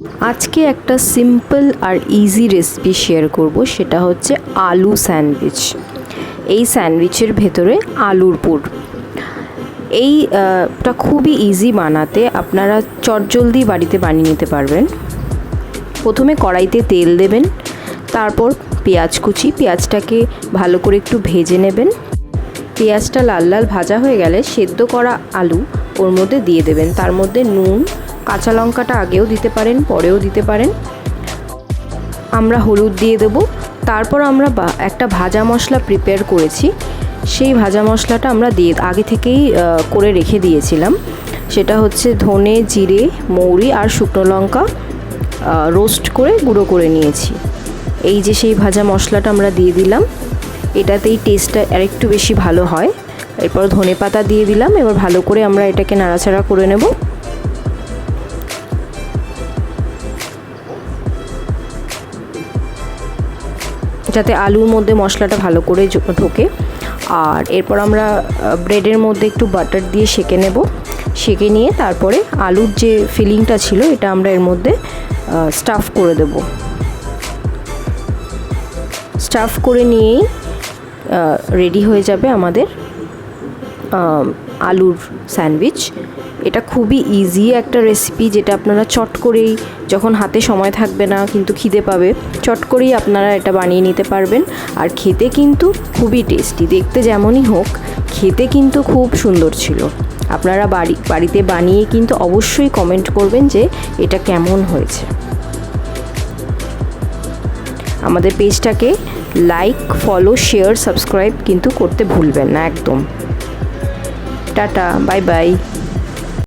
আজকে একটা সিম্পল আর easy recipe share করব, সেটা হচ্ছে আলু স্যান্ডউইচ। এই স্যান্ডউইচের ভেতরে আলুর পুর। এইটা খুবই ইজি বানাতে, আপনারা চটজলদি বাড়িতে বানিয়ে নিতে পারবেন। প্রথমে কড়াইতে তেল দেবেন, তারপর পেঁয়াজ কুচি, পেঁয়াজটাকে ভালো করে একটু ভেজে নেবেন। পেঁয়াজটা লাল লাল ভাজা হয়ে গেলে সেদ্ধ করা আলু ওর মধ্যে দিয়ে দেবেন। তার মধ্যে নুন, কাঁচা লঙ্কাটা আগেও দিতে পারেন, পরেও দিতে পারেন। আমরা হলুদ দিয়ে দেবো। তারপর আমরা একটা ভাজা মশলা প্রিপেয়ার করেছি, সেই ভাজা মশলাটা আমরা আগে থেকেই করে রেখে দিয়েছিলাম। সেটা হচ্ছে ধনে, জিরে, মৌরি আর শুকনো লঙ্কা রোস্ট করে গুঁড়ো করে নিয়েছি। এই যে সেই ভাজা মশলাটা আমরা দিয়ে দিলাম, এটাতেই টেস্টটা আরেকটু বেশি ভালো হয়। এরপর ধনে পাতা দিয়ে দিলাম। এবার ভালো করে আমরা এটাকে নাড়াচাড়া করে নেব। যাতে আলুর মধ্যে মশলাটা ভালো করে ঢোকে। আর এরপর আমরা ব্রেডের মধ্যে একটু বাটার দিয়ে সেঁকে নেব। সেঁকে নিয়ে তারপরে আলুর যে ফিলিংটা ছিল এটা আমরা এর মধ্যে স্টাফ করে দেব। স্টাফ করে নিয়েই রেডি হয়ে যাবে আমাদের আলুর স্যান্ডউইচ। এটা খুবই ইজি একটা রেসিপি, যেটা আপনারা চট করেই, যখন হাতে সময় থাকবে না কিন্তু খিদে পাবে, চট করেই আপনারা এটা বানিয়ে নিতে পারবেন। আর খেতে কিন্তু খুবই টেস্টি, দেখতে যেমনই হোক খেতে কিন্তু খুব সুন্দর ছিল। আপনারা বাড়িতে বানিয়ে কিন্তু অবশ্যই কমেন্ট করবেন যে এটা কেমন হয়েছে। আমাদের পেজটাকে লাইক, ফলো, শেয়ার, সাবস্ক্রাইব কিন্তু করতে ভুলবেন না একদম। Tata, bye bye.